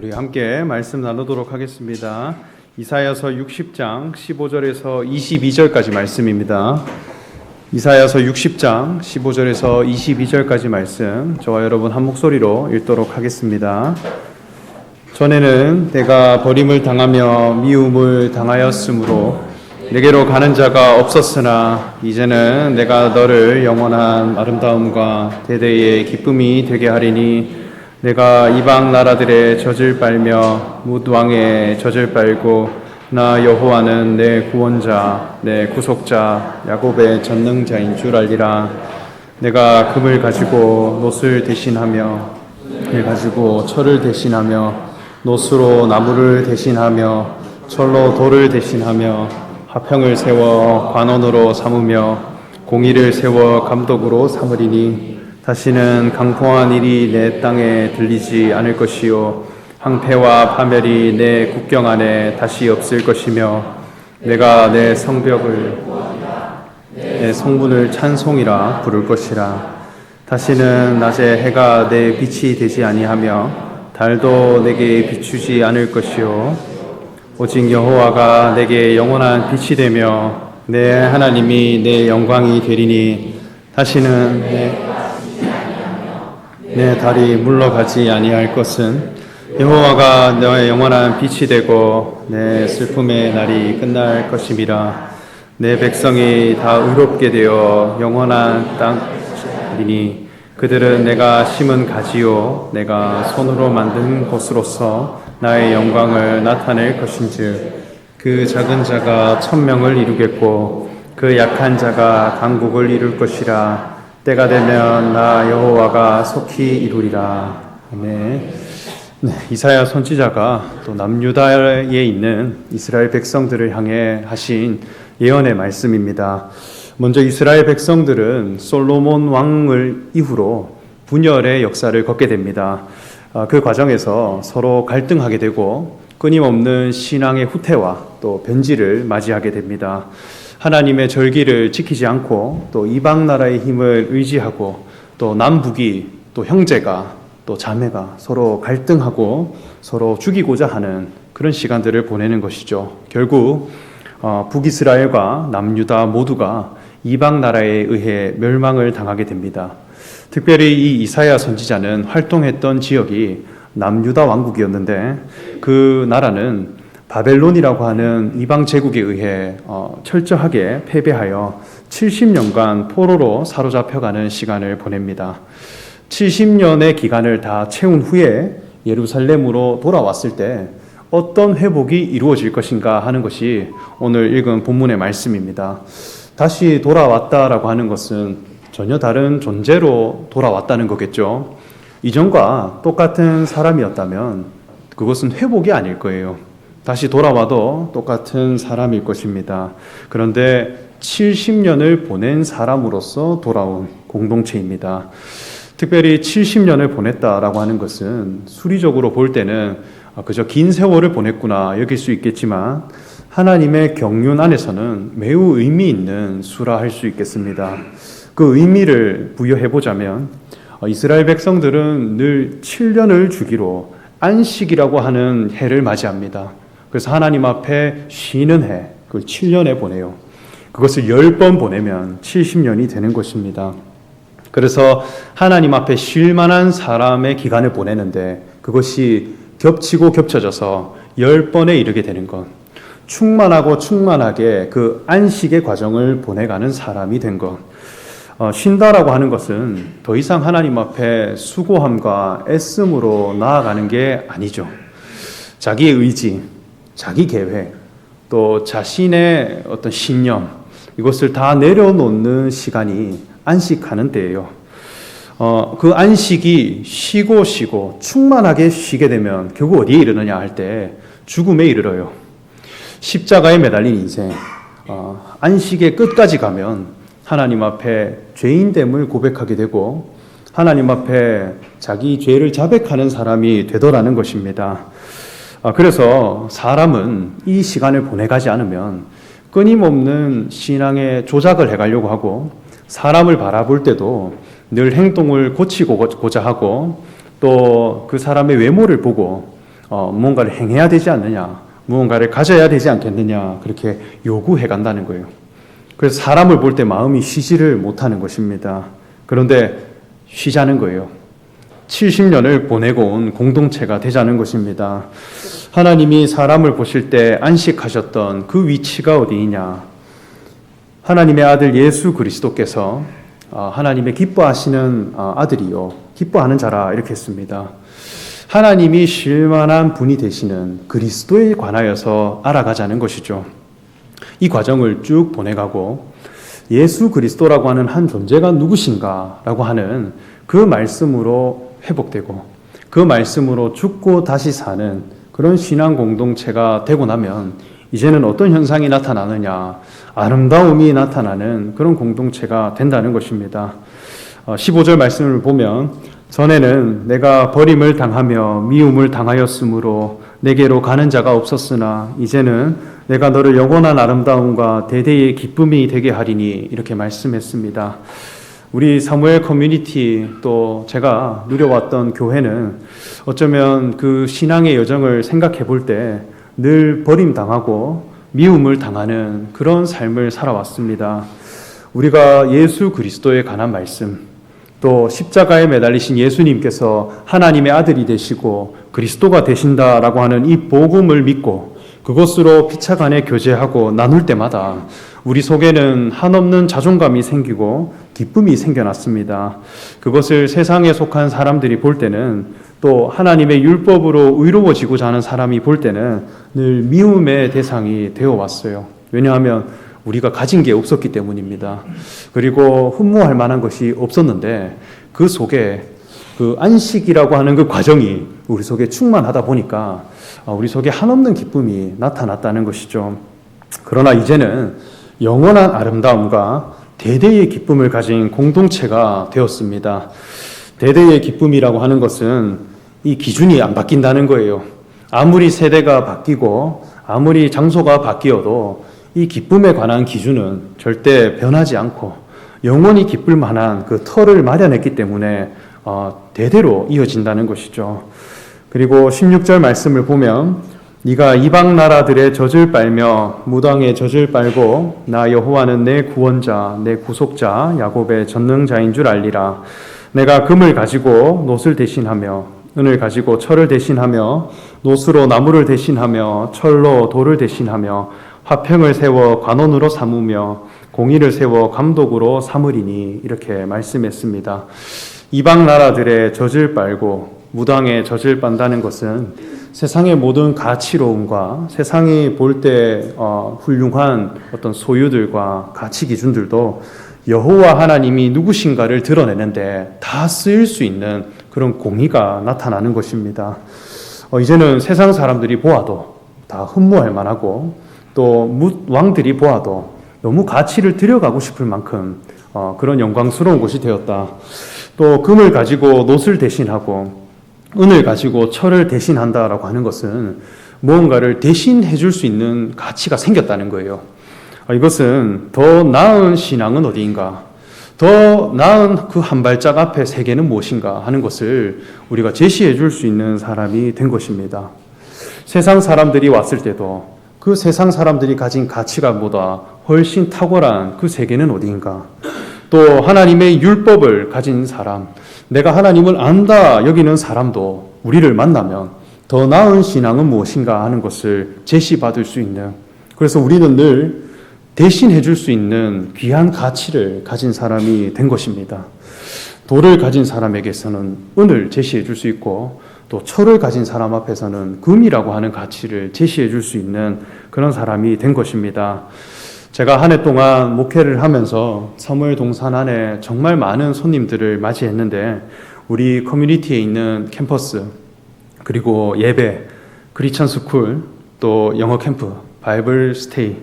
우리 함께 말씀 나누도록 하겠습니다. 이사야서 60장 15절에서 22절까지 말씀입니다. 이사야서 60장 15절에서 22절까지 말씀, 저와 여러분 한 목소리로 읽도록 하겠습니다. 전에는 내가 버림을 당하며 미움을 당하였으므로 내게로 가는 자가 없었으나 이제는 내가 너를 영원한 아름다움과 대대의 기쁨이 되게 하리니 내가 이방 나라들의 젖을 빨며 뭇 왕의 젖을 빨고 나 여호와는 내 구원자 내 구속자 야곱의 전능자인 줄 알리라. 내가 금을 가지고 놋을 대신하며 을 가지고 철을 대신하며 놋으로 나무를 대신하며 철로 돌을 대신하며 화평을 세워 관원으로 삼으며 공의를 세워 감독으로 삼으리니 다시는 강포한 일이 내 땅에 들리지 않을 것이요 황폐와 파멸이 내 국경 안에 다시 없을 것이며 내가 내 성벽을 내 성문을 찬송이라 부를 것이라. 다시는 낮에 해가 내 빛이 되지 아니하며 달도 내게 비추지 않을 것이요 오직 여호와가 내게 영원한 빛이 되며 내 하나님이 내 영광이 되리니 다시는 내 달이 물러가지 아니할 것은 여호와가 너의 영원한 빛이 되고 내 슬픔의 날이 끝날 것임이라. 내 백성이 다 의롭게 되어 영원한 땅이니 그들은 내가 심은 가지요 내가 손으로 만든 곳으로서 나의 영광을 나타낼 것인즉 그 작은 자가 천명을 이루겠고 그 약한 자가 강국을 이룰 것이라. 때가 되면 나 여호와가 속히 이루리라. 아멘. 네, 이사야 선지자가 또 남유다에 있는 이스라엘 백성들을 향해 하신 예언의 말씀입니다. 먼저 이스라엘 백성들은 솔로몬 왕을 이후로 분열의 역사를 걷게 됩니다. 그 과정에서 서로 갈등하게 되고 끊임없는 신앙의 후퇴와 또 변질을 맞이하게 됩니다. 하나님의 절기를 지키지 않고 또 이방 나라의 힘을 의지하고 또 남북이 또 형제가 또 자매가 서로 갈등하고 서로 죽이고자 하는 그런 시간들을 보내는 것이죠. 결국 북이스라엘과 남유다 모두가 이방 나라에 의해 멸망을 당하게 됩니다. 특별히 이 이사야 선지자는 활동했던 지역이 남유다 왕국이었는데 그 나라는 바벨론이라고 하는 이방 제국에 의해 철저하게 패배하여 70년간 포로로 사로잡혀가는 시간을 보냅니다. 70년의 기간을 다 채운 후에 예루살렘으로 돌아왔을 때 어떤 회복이 이루어질 것인가 하는 것이 오늘 읽은 본문의 말씀입니다. 다시 돌아왔다라고 하는 것은 전혀 다른 존재로 돌아왔다는 거겠죠. 이전과 똑같은 사람이었다면 그것은 회복이 아닐 거예요. 다시 돌아와도 똑같은 사람일 것입니다. 그런데 70년을 보낸 사람으로서 돌아온 공동체입니다. 특별히 70년을 보냈다라고 하는 것은 수리적으로 볼 때는 그저 긴 세월을 보냈구나 여길 수 있겠지만 하나님의 경륜 안에서는 매우 의미 있는 수라 할 수 있겠습니다. 그 의미를 부여해보자면 이스라엘 백성들은 늘 7년을 주기로 안식이라고 하는 해를 맞이합니다. 그래서 하나님 앞에 쉬는 해, 그걸 7년에 보내요. 그것을 10번 보내면 70년이 되는 것입니다. 그래서 하나님 앞에 쉴 만한 사람의 기간을 보내는데 그것이 겹치고 겹쳐져서 10번에 이르게 되는 것. 충만하고 충만하게 그 안식의 과정을 보내가는 사람이 된 것. 쉰다라고 하는 것은 더 이상 하나님 앞에 수고함과 애씀으로 나아가는 게 아니죠. 자기의 의지, 자기 계획, 또 자신의 어떤 신념, 이것을 다 내려놓는 시간이 안식하는 때예요. 그 안식이 쉬고 충만하게 쉬게 되면 결국 어디에 이르느냐 할 때 죽음에 이르러요. 십자가에 매달린 인생, 안식의 끝까지 가면 하나님 앞에 죄인됨을 고백하게 되고 하나님 앞에 자기 죄를 자백하는 사람이 되더라는 것입니다. 그래서 사람은 이 시간을 보내가지 않으면 끊임없는 신앙의 조작을 해가려고 하고 사람을 바라볼 때도 늘 행동을 고치고자 하고 또 그 사람의 외모를 보고 무언가를 행해야 되지 않느냐, 무언가를 가져야 되지 않겠느냐, 그렇게 요구해 간다는 거예요. 그래서 사람을 볼 때 마음이 쉬지를 못하는 것입니다. 그런데 쉬자는 거예요. 70년을 보내고 온 공동체가 되자는 것입니다. 하나님이 사람을 보실 때 안식하셨던 그 위치가 어디이냐? 하나님의 아들 예수 그리스도께서 하나님의 기뻐하시는 아들이요, 기뻐하는 자라, 이렇게 했습니다. 하나님이 실만한 분이 되시는 그리스도에 관하여서 알아가자는 것이죠. 이 과정을 쭉 보내가고 예수 그리스도라고 하는 한 존재가 누구신가라고 하는 그 말씀으로 회복되고 그 말씀으로 죽고 다시 사는 그런 신앙 공동체가 되고 나면 이제는 어떤 현상이 나타나느냐, 아름다움이 나타나는 그런 공동체가 된다는 것입니다. 15절 말씀을 보면 전에는 내가 버림을 당하며 미움을 당하였으므로 내게로 가는 자가 없었으나 이제는 내가 너를 영원한 아름다움과 대대의 기쁨이 되게 하리니, 이렇게 말씀했습니다. 우리 사무엘 커뮤니티, 또 제가 누려왔던 교회는 어쩌면 그 신앙의 여정을 생각해 볼 때 늘 버림당하고 미움을 당하는 그런 삶을 살아왔습니다. 우리가 예수 그리스도에 관한 말씀, 또 십자가에 매달리신 예수님께서 하나님의 아들이 되시고 그리스도가 되신다라고 하는 이 복음을 믿고 그것으로 피차간에 교제하고 나눌 때마다 우리 속에는 한없는 자존감이 생기고 기쁨이 생겨났습니다. 그것을 세상에 속한 사람들이 볼 때는, 또 하나님의 율법으로 의로워지고자 하는 사람이 볼 때는 늘 미움의 대상이 되어 왔어요. 왜냐하면 우리가 가진 게 없었기 때문입니다. 그리고 흠모할 만한 것이 없었는데 그 속에 그 안식이라고 하는 그 과정이 우리 속에 충만하다 보니까 우리 속에 한없는 기쁨이 나타났다는 것이죠. 그러나 이제는 영원한 아름다움과 대대의 기쁨을 가진 공동체가 되었습니다. 대대의 기쁨이라고 하는 것은 이 기준이 안 바뀐다는 거예요. 아무리 세대가 바뀌고 아무리 장소가 바뀌어도 이 기쁨에 관한 기준은 절대 변하지 않고 영원히 기쁠 만한 그 터를 마련했기 때문에 대대로 이어진다는 것이죠. 그리고 16절 말씀을 보면 네가 이방 나라들의 젖을 빨며 무당의 젖을 빨고 나 여호와는 내 구원자 내 구속자 야곱의 전능자인 줄 알리라. 내가 금을 가지고 놋을 대신하며 은을 가지고 철을 대신하며 놋으로 나무를 대신하며 철로 돌을 대신하며 화평을 세워 관원으로 삼으며 공의를 세워 감독으로 삼으리니, 이렇게 말씀했습니다. 이방 나라들의 젖을 빨고 무당의 젖을 빤다는 것은 세상의 모든 가치로움과 세상이 볼 때 훌륭한 어떤 소유들과 가치 기준들도 여호와 하나님이 누구신가를 드러내는데 다 쓰일 수 있는 그런 공의가 나타나는 것입니다. 이제는 세상 사람들이 보아도 다 흠모할 만하고 또 왕들이 보아도 너무 가치를 들여가고 싶을 만큼 그런 영광스러운 곳이 되었다. 또 금을 가지고 놋을 대신하고 은을 가지고 철을 대신한다라고 하는 것은 무언가를 대신해 줄 수 있는 가치가 생겼다는 거예요. 이것은 더 나은 신앙은 어디인가, 더 나은 그 한 발짝 앞에 세계는 무엇인가 하는 것을 우리가 제시해 줄 수 있는 사람이 된 것입니다. 세상 사람들이 왔을 때도 그 세상 사람들이 가진 가치관보다 훨씬 탁월한 그 세계는 어디인가, 또 하나님의 율법을 가진 사람, 내가 하나님을 안다 여기는 사람도 우리를 만나면 더 나은 신앙은 무엇인가 하는 것을 제시받을 수 있는, 그래서 우리는 늘 대신해 줄 수 있는 귀한 가치를 가진 사람이 된 것입니다. 돌을 가진 사람에게서는 은을 제시해 줄 수 있고 또 철을 가진 사람 앞에서는 금이라고 하는 가치를 제시해 줄 수 있는 그런 사람이 된 것입니다. 제가 한 해 동안 목회를 하면서 사무엘 동산 안에 정말 많은 손님들을 맞이했는데 우리 커뮤니티에 있는 캠퍼스, 그리고 예배, 크리스천 스쿨, 또 영어 캠프, 바이블 스테이,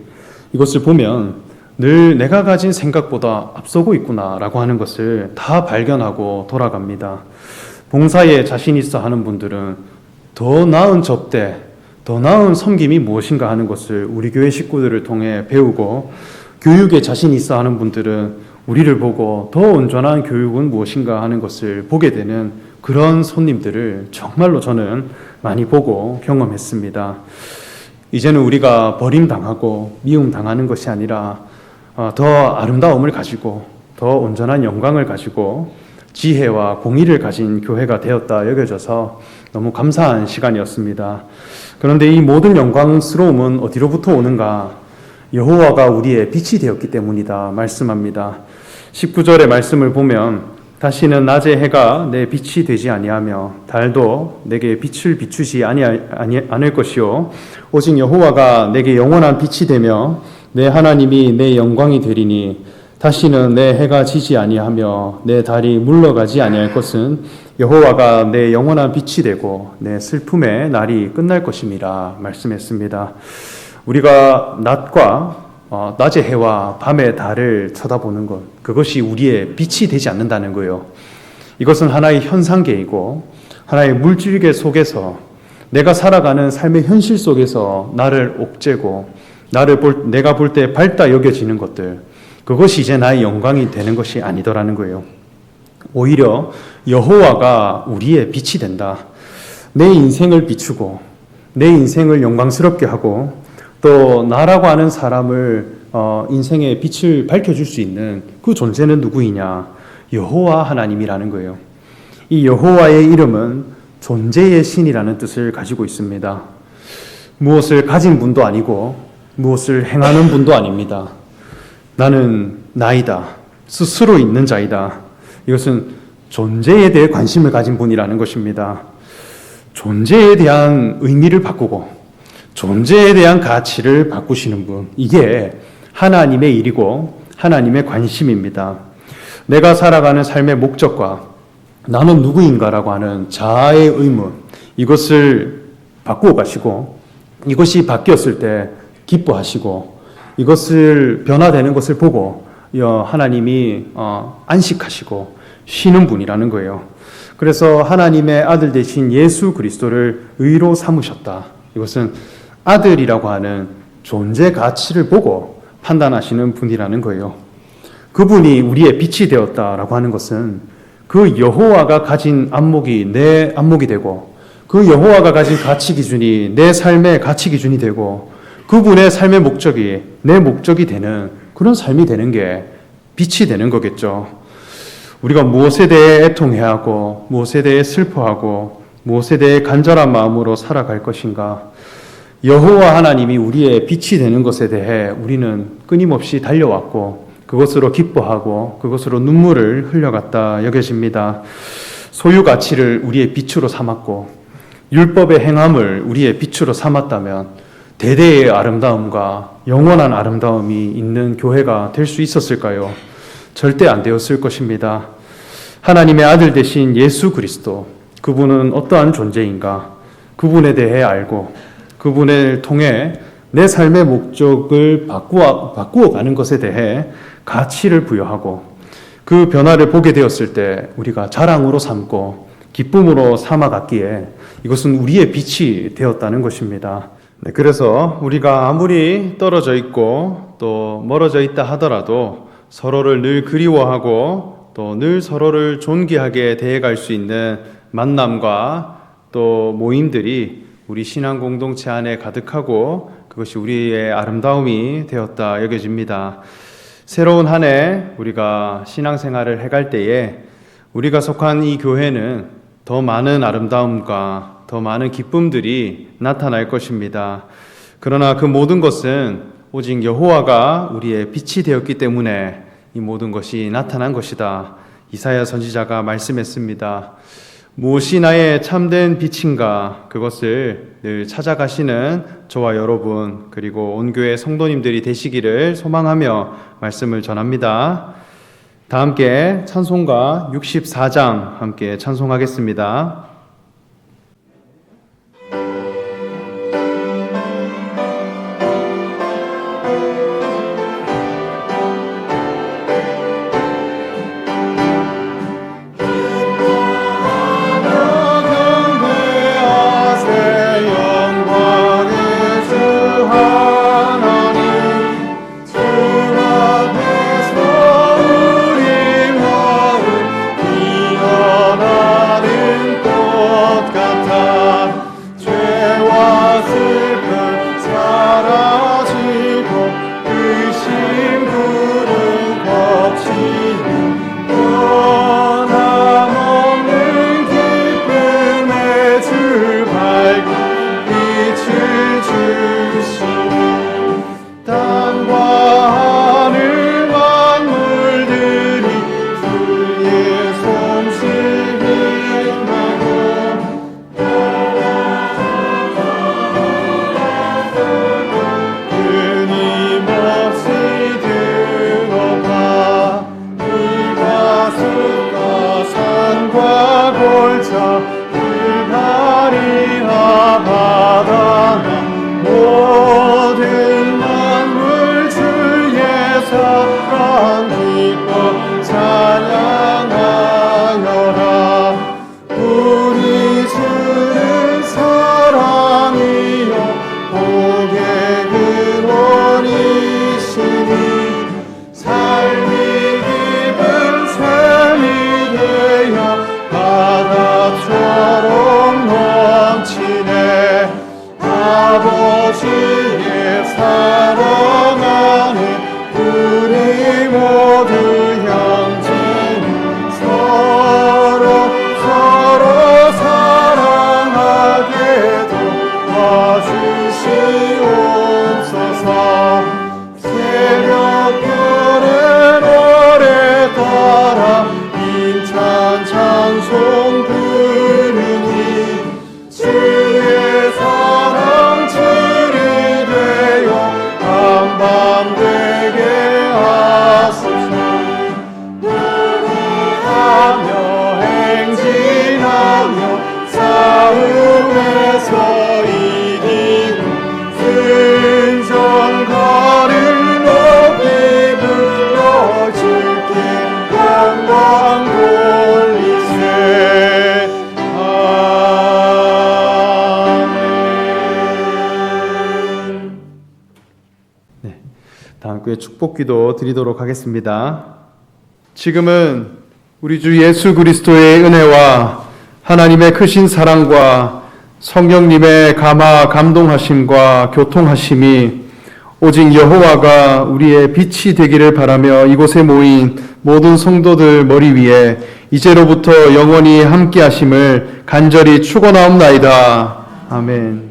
이것을 보면 늘 내가 가진 생각보다 앞서고 있구나라고 하는 것을 다 발견하고 돌아갑니다. 봉사에 자신 있어 하는 분들은 더 나은 접대, 더 나은 섬김이 무엇인가 하는 것을 우리 교회 식구들을 통해 배우고, 교육에 자신 있어 하는 분들은 우리를 보고 더 온전한 교육은 무엇인가 하는 것을 보게 되는 그런 손님들을 정말로 저는 많이 보고 경험했습니다. 이제는 우리가 버림당하고 미움당하는 것이 아니라 더 아름다움을 가지고 더 온전한 영광을 가지고 지혜와 공의를 가진 교회가 되었다 여겨져서 너무 감사한 시간이었습니다. 그런데 이 모든 영광스러움은 어디로부터 오는가? 여호와가 우리의 빛이 되었기 때문이다 말씀합니다. 19절의 말씀을 보면 다시는 낮의 해가 내 빛이 되지 아니하며 달도 내게 빛을 비추지 않을 것이요 오직 여호와가 내게 영원한 빛이 되며 내 하나님이 내 영광이 되리니 다시는 내 해가 지지 아니하며 내 달이 물러가지 아니할 것은 여호와가 내 영원한 빛이 되고 내 슬픔의 날이 끝날 것임이라 말씀했습니다. 우리가 낮의 해와 밤의 달을 쳐다보는 것, 그것이 우리의 빛이 되지 않는다는 거예요. 이것은 하나의 현상계이고 하나의 물질계 속에서 내가 살아가는 삶의 현실 속에서 나를 옥죄고 내가 볼 때 밝다 여겨지는 것들, 그것이 이제 나의 영광이 되는 것이 아니더라는 거예요. 오히려 여호와가 우리의 빛이 된다. 내 인생을 비추고 내 인생을 영광스럽게 하고 또 나라고 하는 사람을 인생의 빛을 밝혀줄 수 있는 그 존재는 누구이냐? 여호와 하나님이라는 거예요. 이 여호와의 이름은 존재의 신이라는 뜻을 가지고 있습니다. 무엇을 가진 분도 아니고 무엇을 행하는 분도 아닙니다. 나는 나이다. 스스로 있는 자이다. 이것은 존재에 대해 관심을 가진 분이라는 것입니다. 존재에 대한 의미를 바꾸고 존재에 대한 가치를 바꾸시는 분, 이게 하나님의 일이고 하나님의 관심입니다. 내가 살아가는 삶의 목적과 나는 누구인가라고 하는 자아의 의문, 이것을 바꾸어 가시고 이것이 바뀌었을 때 기뻐하시고 이것을 변화되는 것을 보고 하나님이 안식하시고 쉬는 분이라는 거예요. 그래서 하나님의 아들 되신 예수 그리스도를 의로 삼으셨다. 이것은 아들이라고 하는 존재 가치를 보고 판단하시는 분이라는 거예요. 그분이 우리의 빛이 되었다라고 하는 것은 그 여호와가 가진 안목이 내 안목이 되고 그 여호와가 가진 가치 기준이 내 삶의 가치 기준이 되고 그분의 삶의 목적이 내 목적이 되는 그런 삶이 되는 게 빛이 되는 거겠죠. 우리가 무엇에 대해 애통해야 하고 무엇에 대해 슬퍼하고 무엇에 대해 간절한 마음으로 살아갈 것인가? 여호와 하나님이 우리의 빛이 되는 것에 대해 우리는 끊임없이 달려왔고 그것으로 기뻐하고 그것으로 눈물을 흘려갔다 여겨집니다. 소유 가치를 우리의 빛으로 삼았고 율법의 행함을 우리의 빛으로 삼았다면 대대의 아름다움과 영원한 아름다움이 있는 교회가 될 수 있었을까요? 절대 안 되었을 것입니다. 하나님의 아들 되신 예수 그리스도, 그분은 어떠한 존재인가? 그분에 대해 알고 그분을 통해 내 삶의 목적을 바꾸어 가는 것에 대해 가치를 부여하고 그 변화를 보게 되었을 때 우리가 자랑으로 삼고 기쁨으로 삼아갔기에 이것은 우리의 빛이 되었다는 것입니다. 네, 그래서 우리가 아무리 떨어져 있고 또 멀어져 있다 하더라도 서로를 늘 그리워하고 또 늘 서로를 존귀하게 대해갈 수 있는 만남과 또 모임들이 우리 신앙 공동체 안에 가득하고 그것이 우리의 아름다움이 되었다 여겨집니다. 새로운 한 해 우리가 신앙생활을 해갈 때에 우리가 속한 이 교회는 더 많은 아름다움과 더 많은 기쁨들이 나타날 것입니다. 그러나 그 모든 것은 오직 여호와가 우리의 빛이 되었기 때문에 이 모든 것이 나타난 것이다. 이사야 선지자가 말씀했습니다. 무엇이 나의 참된 빛인가? 그것을 늘 찾아가시는 저와 여러분 그리고 온 교회 성도님들이 되시기를 소망하며 말씀을 전합니다. 다 함께 찬송가 64장 함께 찬송하겠습니다. 나를 함께 축복기도 드리도록 하겠습니다. 지금은 우리 주 예수 그리스도의 은혜와 하나님의 크신 사랑과 성령님의 감동하심과 교통하심이 오직 여호와가 우리의 빛이 되기를 바라며 이곳에 모인 모든 성도들 머리 위에 이제로부터 영원히 함께 하심을 간절히 축원하옵나이다. 아멘.